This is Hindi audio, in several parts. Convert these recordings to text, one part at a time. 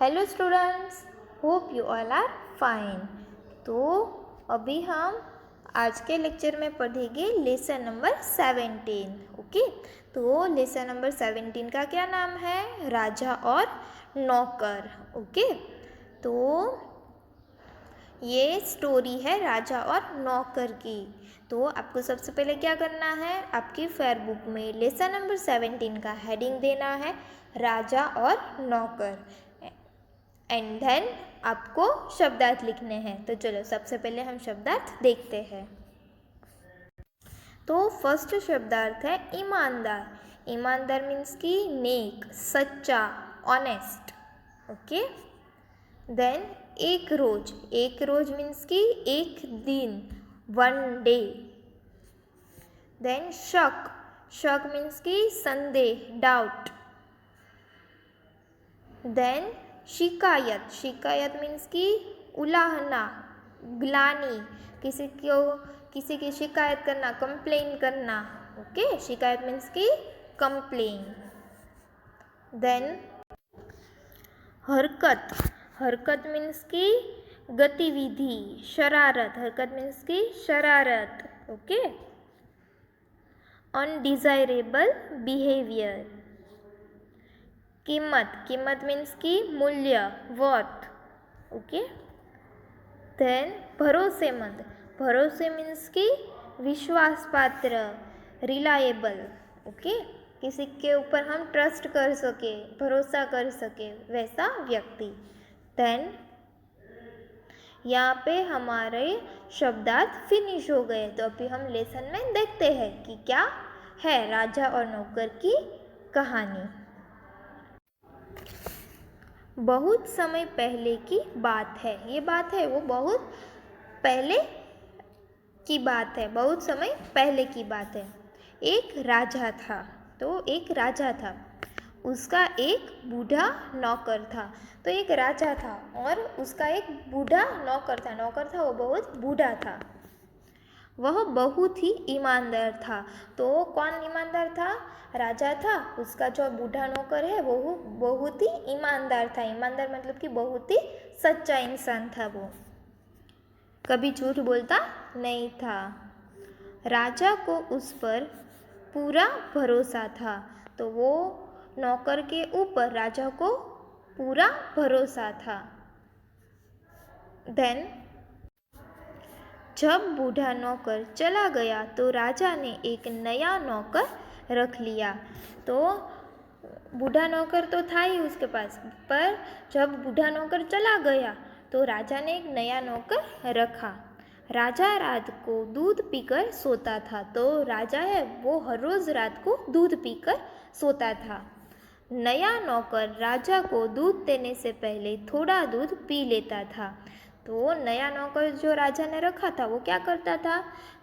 Hello students, hope you all are fine. तो अभी हम आज के लेक्चर में पढ़ेंगे लेसन नंबर 17। ओके, तो लेसन नंबर 17 का क्या नाम है? राजा और नौकर। ओके, तो ये स्टोरी है राजा और नौकर की। तो आपको सबसे पहले क्या करना है, आपकी फेयर बुक में लेसन नंबर 17 का हेडिंग देना है राजा और नौकर, एंड देन आपको शब्दार्थ लिखने हैं। तो चलो सबसे पहले हम शब्दार्थ देखते हैं। तो फर्स्ट शब्दार्थ है ईमानदार। ईमानदार मीन्स की नेक, सच्चा, ऑनेस्ट। ओके, देन एक रोज। एक रोज मीन्स की एक दिन, वन डे। देन शक। शक मीन्स की संदेह, डाउट। देन शिकायत। शिकायत मीन्स की उलाहना, ग्लानी, किसी की शिकायत करना, कंप्लेन करना। ओके, शिकायत मीन्स की कंप्लेन। देन हरकत। हरकत मीन्स की गतिविधि, शरारत। हरकत मीन्स की शरारत। Okay, undesirable behaviour. कीमत। कीमत मीन्स की मूल्य, वर्थ। ओके, देन भरोसेमंद। भरोसे मीन्स की विश्वास पात्र, रिलायबल। ओके, किसी के ऊपर हम ट्रस्ट कर सके, भरोसा कर सके, वैसा व्यक्ति। देन यहाँ पे हमारे शब्दार्थ फिनिश हो गए। तो अभी हम लेसन में देखते हैं कि क्या है राजा और नौकर की कहानी। बहुत समय पहले की बात है। ये बात है वो बहुत पहले की बात है, बहुत समय पहले की बात है। एक राजा था। तो एक राजा था, उसका एक बूढ़ा नौकर था। तो एक राजा था और उसका एक बूढ़ा नौकर था। नौकर था वो बहुत बूढ़ा था, वह बहुत ही ईमानदार था। तो कौन ईमानदार था? राजा था, उसका जो बूढ़ा नौकर है वो बहुत ही ईमानदार था। ईमानदार मतलब कि बहुत ही सच्चा इंसान था, वो कभी झूठ बोलता नहीं था। राजा को उस पर पूरा भरोसा था। तो वो नौकर के ऊपर राजा को पूरा भरोसा था। देन जब बूढ़ा नौकर चला गया तो राजा ने एक नया नौकर रख लिया। तो बूढ़ा नौकर तो था ही उसके पास, पर जब बूढ़ा नौकर चला गया तो राजा ने एक नया नौकर रखा। राजा रात को दूध पीकर सोता था। तो राजा है वो हर रोज़ रात को दूध पीकर सोता था। नया नौकर राजा को दूध देने से पहले थोड़ा दूध पी लेता था। तो नया नौकर जो राजा ने रखा था वो क्या करता था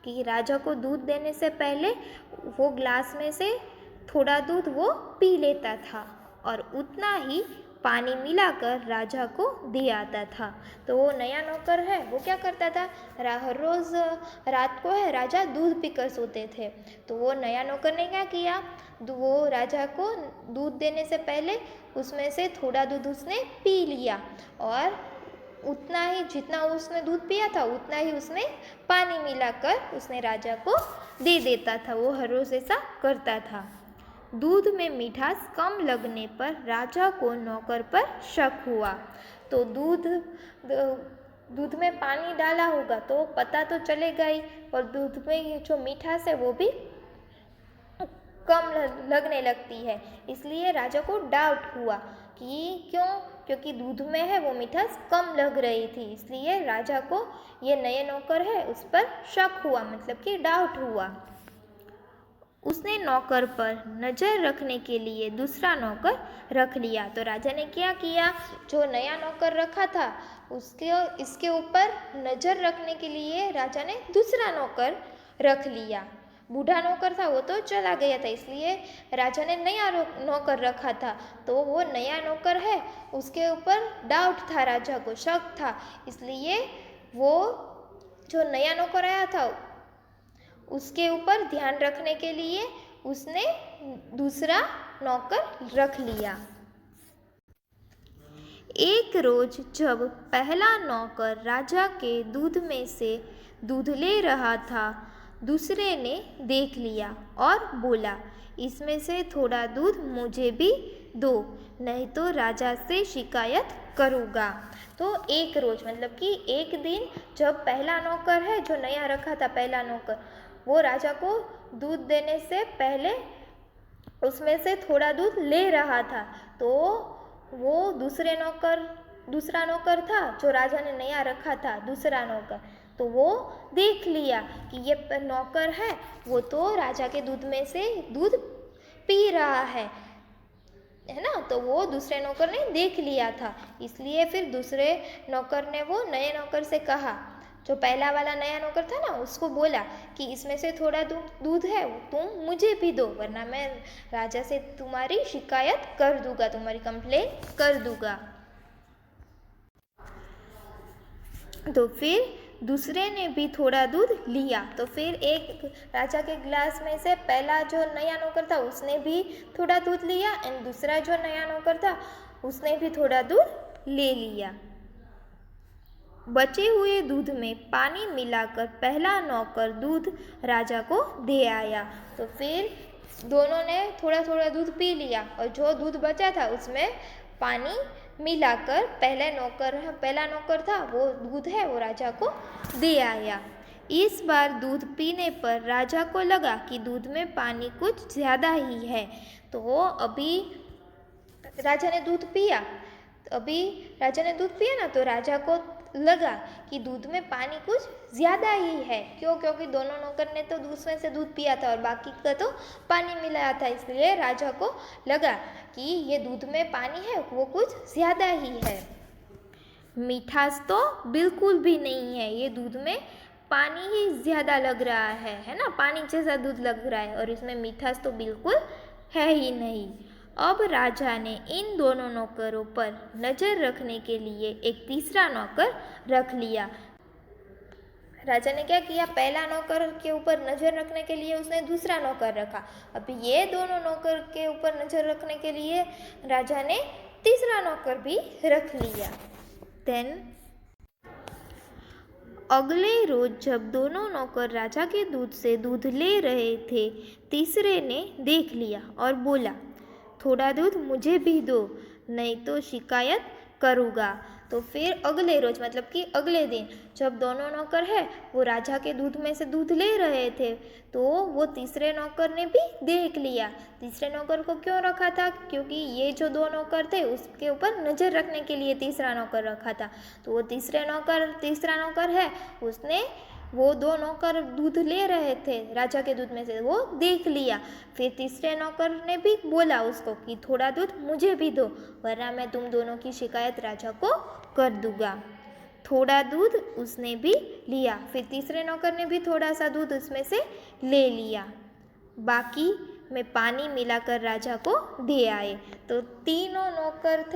कि राजा को दूध देने से पहले वो ग्लास में से थोड़ा दूध वो पी लेता था और उतना ही पानी मिलाकर राजा को दे आता था। तो वो नया नौकर है वो क्या करता था, हर रोज़ रात को है राजा दूध पीकर सोते थे। तो वो नया नौकर ने क्या किया, वो राजा को दूध देने से पहले उसमें से थोड़ा दूध उसने पी लिया और उतना ही जितना उसने दूध पिया था उतना ही उसमें पानी मिलाकर उसने राजा को दे देता था। वो हर रोज़ ऐसा करता था। दूध में मिठास कम लगने पर राजा को नौकर पर शक हुआ। तो दूध में पानी डाला होगा तो पता तो चलेगा ही, और दूध में जो मिठास है वो भी कम लगने लगती है। इसलिए राजा को डाउट हुआ कि क्यों, क्योंकि दूध में है वो मिठास कम लग रही थी। इसलिए राजा को ये नए नौकर है उस पर शक हुआ, मतलब कि डाउट हुआ। उसने नौकर पर नज़र रखने के लिए दूसरा नौकर रख लिया। तो राजा ने क्या किया, जो नया नौकर रखा था इसके ऊपर नज़र रखने के लिए राजा ने दूसरा नौकर रख लिया। बूढ़ा नौकर था वो तो चला गया था, इसलिए राजा ने नया नौकर रखा था। तो वो नया नौकर है उसके ऊपर डाउट था, राजा को शक था। इसलिए वो जो नया नौकर आया था उसके ऊपर ध्यान रखने के लिए उसने दूसरा नौकर रख लिया। एक रोज जब पहला नौकर राजा के दूध में से दूध ले रहा था, दूसरे ने देख लिया और बोला, इसमें से थोड़ा दूध मुझे भी दो, नहीं तो राजा से शिकायत करूँगा। तो एक रोज मतलब कि एक दिन जब पहला नौकर है जो नया रखा था, पहला नौकर वो राजा को दूध देने से पहले उसमें से थोड़ा दूध ले रहा था, तो वो दूसरा नौकर था जो राजा ने नया रखा था, दूसरा नौकर, तो वो देख लिया कि ये नौकर है वो तो राजा के दूध में से दूध पी रहा है ना। तो वो दूसरे नौकर ने देख लिया था, इसलिए फिर दूसरे नौकर ने वो नए नौकर से कहा, जो पहला वाला नया नौकर था ना, उसको बोला कि इसमें से थोड़ा दूध है तुम मुझे भी दो, वरना मैं राजा से तुम्हारी शिकायत कर दूंगा, तुम्हारी कंप्लेन कर दूंगा। तो फिर दूसरे ने भी थोड़ा दूध लिया, तो फिर एक राजा के गिलास में से पहला जो नया नौकर था उसने भी थोड़ा दूध लिया एंड दूसरा जो नया नौकर था उसने भी थोड़ा दूध ले लिया। बचे हुए दूध में पानी मिलाकर पहला नौकर दूध राजा को दे आया। तो फिर दोनों ने थोड़ा थोड़ा दूध पी लिया और जो दूध बचा था उसमें पानी मिलाकर पहला नौकर था वो दूध है वो राजा को दे आया। इस बार दूध पीने पर राजा को लगा कि दूध में पानी कुछ ज़्यादा ही है, तो वो राजा ने दूध पिया ना, तो राजा को लगा कि दूध में पानी कुछ ज़्यादा ही है। क्योंकि दोनों नौकर ने तो उसमें से दूध पिया था और बाकी का तो पानी मिलाया था, इसलिए राजा को लगा कि ये दूध में पानी है वो कुछ ज़्यादा ही है। मिठास तो बिल्कुल भी नहीं है, ये दूध में पानी ही ज़्यादा लग रहा है ना, पानी जैसा दूध लग रहा है और इसमें मिठास तो बिल्कुल है ही नहीं। अब राजा ने इन दोनों नौकरों पर नज़र रखने के लिए एक तीसरा नौकर रख लिया। राजा ने क्या किया, पहला नौकर के ऊपर नज़र रखने के लिए उसने दूसरा नौकर रखा, अभी ये दोनों नौकर के ऊपर नज़र रखने के लिए राजा ने तीसरा नौकर भी रख लिया। देन अगले रोज जब दोनों नौकर राजा के दूध से दूध ले रहे थे, तीसरे ने देख लिया और बोला, थोड़ा दूध मुझे भी दो, नहीं तो शिकायत करूँगा। तो फिर अगले रोज मतलब कि अगले दिन जब दोनों नौकर है वो राजा के दूध में से दूध ले रहे थे, तो वो तीसरे नौकर ने भी देख लिया। तीसरे नौकर को क्यों रखा था, क्योंकि ये जो दो नौकर थे उसके ऊपर नज़र रखने के लिए तीसरा नौकर रखा था। तो वो तीसरा नौकर है उसने वो दो नौकर दूध ले रहे थे राजा के दूध में से, वो देख लिया। फिर तीसरे नौकर ने भी बोला उसको कि थोड़ा दूध मुझे भी दो, वरना मैं तुम दोनों की शिकायत राजा को कर दूंगा। थोड़ा दूध उसने भी लिया, फिर तीसरे नौकर ने भी थोड़ा सा दूध उसमें से ले लिया, बाकी में पानी मिलाकर राजा को दे आए। तो तीनों नौकर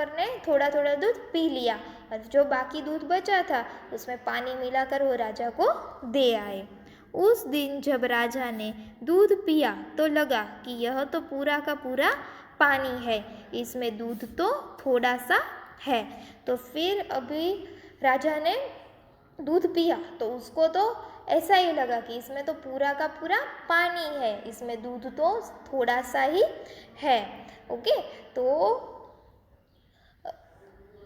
ने थोड़ा थोड़ा दूध पी लिया और जो बाकी दूध बचा था उसमें पानी मिलाकर वो राजा को दे आए। उस दिन जब राजा ने दूध पिया तो लगा कि यह तो पूरा का पूरा पानी है, इसमें दूध तो थोड़ा सा है। तो फिर अभी राजा ने दूध पिया तो उसको तो ऐसा ही लगा कि इसमें तो पूरा का पूरा पानी है, इसमें दूध तो थोड़ा सा ही है। ओके, तो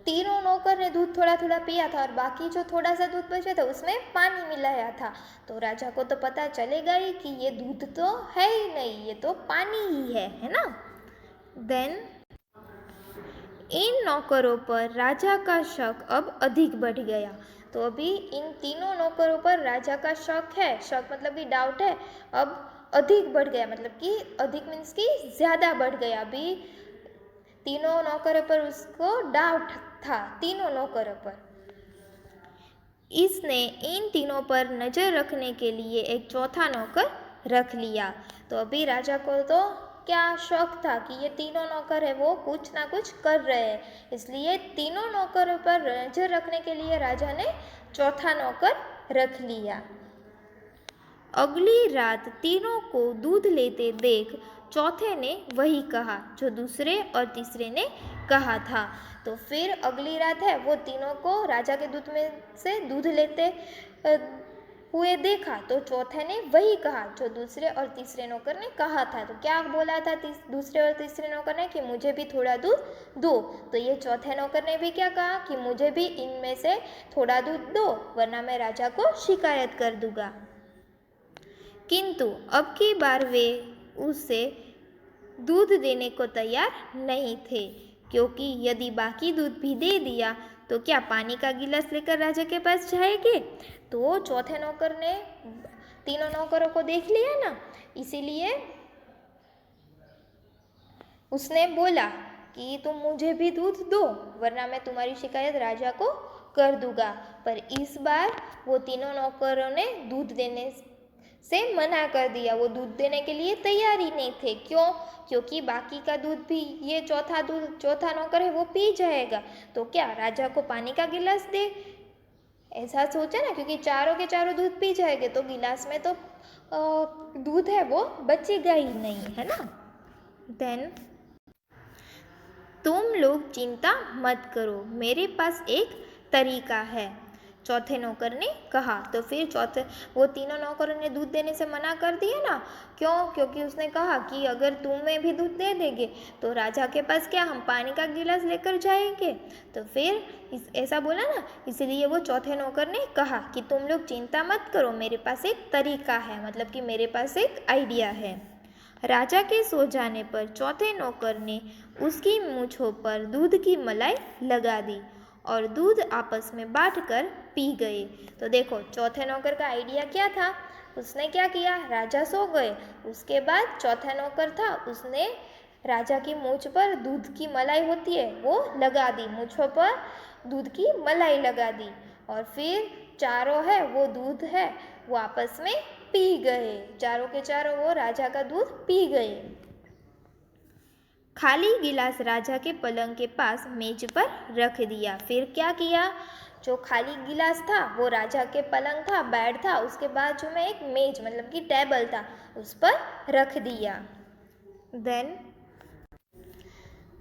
तीनों नौकर ने दूध थोड़ा थोड़ा पिया था और बाकी जो थोड़ा सा दूध बचा था उसमें पानी मिलाया था। तो राजा को तो पता चलेगा ही कि ये दूध तो है ही नहीं, ये तो पानी ही है ना। देन इन नौकरों पर राजा का शक अब अधिक बढ़ गया। तो अभी इन तीनों नौकरों पर राजा का शक है, शक मतलब कि डाउट है, अब अधिक बढ़ गया, मतलब कि अधिक मीन्स कि ज़्यादा बढ़ गया। अभी तीनों नौकरों पर उसको डाउट था, तीनों नौकरों पर। इसने इन तीनों पर नज़र रखने के लिए एक चौथा नौकर रख लिया। तो अभी राजा को तो क्या शक था कि ये तीनों नौकर है वो कुछ ना कुछ कर रहे हैं, इसलिए तीनों नौकरों पर नज़र रखने के लिए राजा ने चौथा नौकर रख लिया। अगली रात तीनों को दूध लेते देख चौथे ने वही कहा जो दूसरे और तीसरे ने कहा था। तो फिर अगली रात है वो तीनों को राजा के दूध में से दूध लेते हुए देखा। तो चौथे ने वही कहा जो दूसरे और तीसरे नौकर ने कहा था। तो क्या बोला था दूसरे और तीसरे नौकर ने कि मुझे भी थोड़ा दूध दो। तो ये चौथे नौकर ने भी क्या कहा कि मुझे भी इनमें से थोड़ा दूध दो, वरना मैं राजा को शिकायत कर दूंगा। किंतु अब की बार वे उसे दूध देने को तैयार नहीं थे, क्योंकि यदि बाकी दूध भी दे दिया तो क्या पानी का गिलास लेकर राजा के पास जाएंगे। तो चौथे नौकर ने तीनों नौकरों को देख लिया ना, इसीलिए उसने बोला कि तुम मुझे भी दूध दो, वरना मैं तुम्हारी शिकायत राजा को कर दूंगा। पर इस बार वो तीनों नौकरों ने दूध देने से मना कर दिया। वो दूध देने के लिए तैयार ही नहीं थे। क्यों? क्योंकि बाकी का दूध भी ये चौथा नौकर है वो पी जाएगा, तो क्या राजा को पानी का गिलास दे, ऐसा सोचा ना, क्योंकि चारों के चारों दूध पी जाएंगे तो गिलास में तो दूध है वो बचेगा ही नहीं, है ना। देन तुम लोग चिंता मत करो, मेरे पास एक तरीका है, चौथे नौकर ने कहा। तो फिर वो तीनों नौकरों ने दूध देने से मना कर दिया ना। क्यों? क्योंकि उसने कहा कि अगर तुम्हें भी दूध दे देंगे तो राजा के पास क्या हम पानी का गिलास लेकर जाएंगे। तो फिर ऐसा बोला ना, इसलिए वो चौथे नौकर ने कहा कि तुम लोग चिंता मत करो, मेरे पास एक तरीका है, मतलब कि मेरे पास एक आइडिया है। राजा के सो जाने पर चौथे नौकर ने उसकी मूंछों पर दूध की मलाई लगा दी और दूध आपस में बांटकर पी गए। तो देखो चौथे नौकर का आइडिया क्या था, उसने क्या किया, राजा सो गए, उसके बाद चौथा नौकर था, उसने राजा की मूंछ पर दूध की मलाई होती है वो लगा दी, मूंछों पर दूध की मलाई लगा दी, और फिर चारों है वो दूध है वो आपस में पी गए, चारों के चारों वो राजा का दूध पी गए। खाली गिलास राजा के पलंग के पास मेज पर रख दिया। फिर क्या किया, जो खाली गिलास था वो राजा के पलंग था, बेड था, उसके बाजू में एक मेज मतलब कि टेबल था, उस पर रख दिया। देन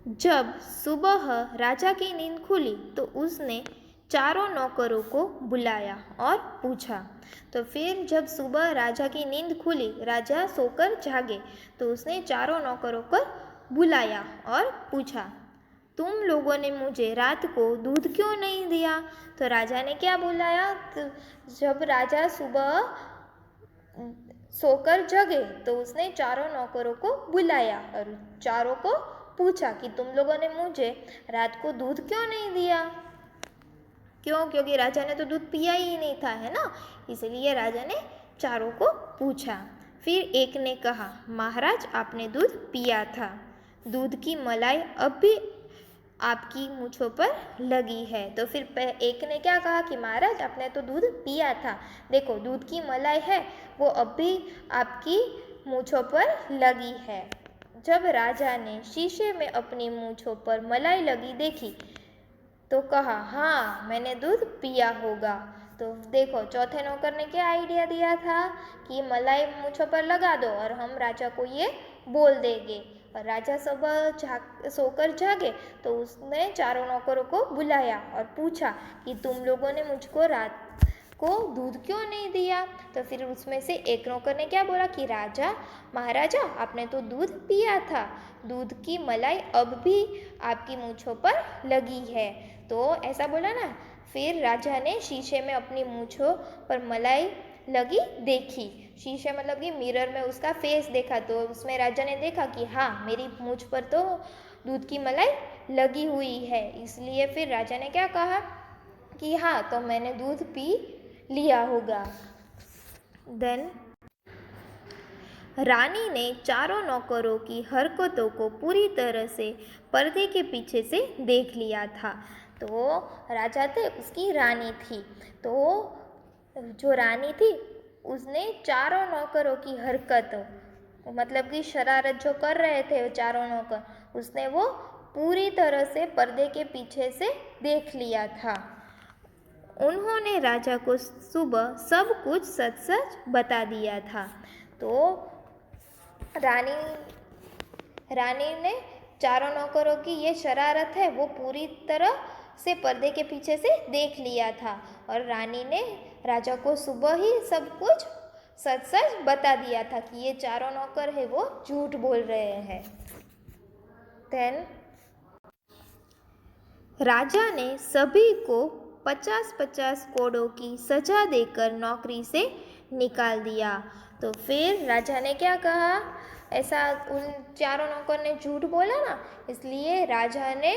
जब सुबह राजा की नींद खुली तो उसने चारों नौकरों को बुलाया और पूछा। तो फिर जब सुबह राजा की नींद खुली, राजा सोकर जागे, तो उसने चारों नौकरों को बुलाया और पूछा, तुम लोगों ने मुझे रात को दूध क्यों नहीं दिया। तो राजा ने क्या बुलाया, तो जब राजा सुबह सोकर जगे तो उसने चारों नौकरों को बुलाया और चारों को पूछा कि तुम लोगों ने मुझे रात को दूध क्यों नहीं दिया। क्यों? क्योंकि राजा ने तो दूध पिया ही नहीं था, है ना, इसलिए राजा ने चारों को पूछा। फिर एक ने कहा, महाराज आपने दूध पिया था, दूध की मलाई अब भी आपकी मूंछों पर लगी है। तो फिर एक ने क्या कहा कि महाराज आपने तो दूध पिया था, देखो दूध की मलाई है वो अब भी आपकी मूंछों पर लगी है। जब राजा ने शीशे में अपनी मूंछों पर मलाई लगी देखी तो कहा, हाँ मैंने दूध पिया होगा। तो देखो चौथे नौकर ने क्या आइडिया दिया था कि मलाई मूंछों पर लगा दो और हम राजा को ये बोल देंगे। और राजा सुबह सोकर जागे तो उसने चारों नौकरों को बुलाया और पूछा कि तुम लोगों ने मुझको रात को दूध क्यों नहीं दिया। तो फिर उसमें से एक नौकर ने क्या बोला कि महाराजा आपने तो दूध पिया था, दूध की मलाई अब भी आपकी मूंछों पर लगी है। तो ऐसा बोला ना। फिर राजा ने शीशे में अपनी मूंछों पर मलाई लगी देखी, शीशे मतलब कि मिरर में उसका फेस देखा, तो उसमें राजा ने देखा कि हाँ मेरी मूंछ पर तो दूध की मलाई लगी हुई है। इसलिए फिर राजा ने क्या कहा कि हाँ तो मैंने दूध पी लिया होगा। देन रानी ने चारों नौकरों की हरकतों को पूरी तरह से पर्दे के पीछे से देख लिया था। तो राजा थे, उसकी रानी थी, तो जो रानी थी उसने चारों नौकरों की हरकत मतलब कि शरारत जो कर रहे थे चारों नौकर, उसने वो पूरी तरह से पर्दे के पीछे से देख लिया था। उन्होंने राजा को सुबह सब कुछ सच सच बता दिया था। तो रानी रानी ने चारों नौकरों की ये शरारत है वो पूरी तरह से पर्दे के पीछे से देख लिया था और रानी ने राजा को सुबह ही सब कुछ सच सच बता दिया था कि ये चारों नौकर है वो झूठ बोल रहे हैं। देन राजा ने सभी को 50-50 कोड़ों की सजा देकर नौकरी से निकाल दिया। तो फिर राजा ने क्या कहा, ऐसा उन चारों नौकर ने झूठ बोला ना, इसलिए राजा ने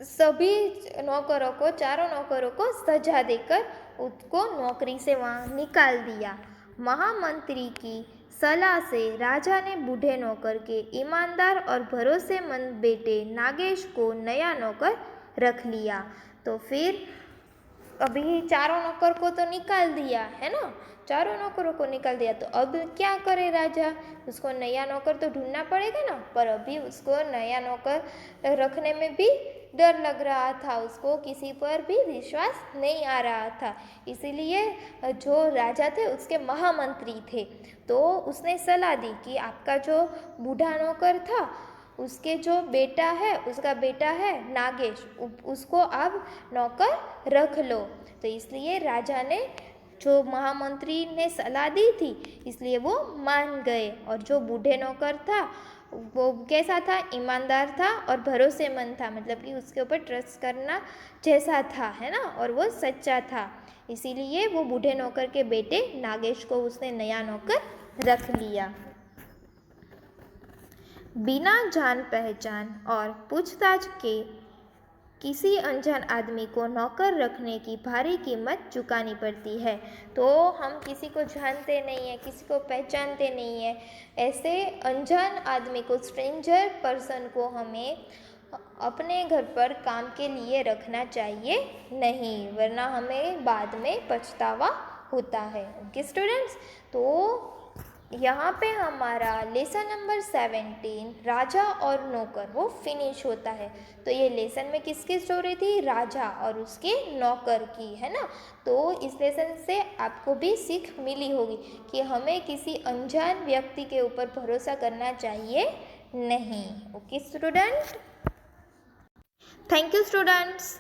सभी नौकरों को, चारों नौकरों को सजा देकर उसको नौकरी से वहाँ निकाल दिया। महामंत्री की सलाह से राजा ने बूढ़े नौकर के ईमानदार और भरोसेमंद बेटे नागेश को नया नौकर रख लिया। तो फिर अभी चारों नौकर को तो निकाल दिया है ना, चारों नौकरों को निकाल दिया, तो अब क्या करे राजा, उसको नया नौकर तो ढूंढना पड़ेगा ना। पर अभी उसको नया नौकर रखने में भी डर लग रहा था, उसको किसी पर भी विश्वास नहीं आ रहा था। इसीलिए जो राजा थे उसके महामंत्री थे, तो उसने सलाह दी कि आपका जो बूढ़ा नौकर था उसके जो बेटा है, उसका बेटा है नागेश, उसको आप नौकर रख लो। तो इसलिए राजा ने, जो महामंत्री ने सलाह दी थी, इसलिए वो मान गए। और जो बूढ़े नौकर था वो कैसा था, ईमानदार था और भरोसेमंद था, मतलब कि उसके ऊपर ट्रस्ट करना जैसा था, है ना, और वो सच्चा था। इसीलिए वो बूढ़े नौकर के बेटे नागेश को उसने नया नौकर रख लिया। बिना जान पहचान और पूछताछ के किसी अनजान आदमी को नौकर रखने की भारी कीमत चुकानी पड़ती है। तो हम किसी को जानते नहीं हैं, किसी को पहचानते नहीं हैं, ऐसे अनजान आदमी को, स्ट्रेंजर पर्सन को हमें अपने घर पर काम के लिए रखना चाहिए नहीं, वरना हमें बाद में पछतावा होता है। ओके स्टूडेंट्स, तो यहाँ पे हमारा लेसन नंबर 17 राजा और नौकर वो फिनिश होता है। तो ये लेसन में किसकी स्टोरी थी, राजा और उसके नौकर की, है ना। तो इस लेसन से आपको भी सीख मिली होगी कि हमें किसी अनजान व्यक्ति के ऊपर भरोसा करना चाहिए नहीं। Okay student, thank you students.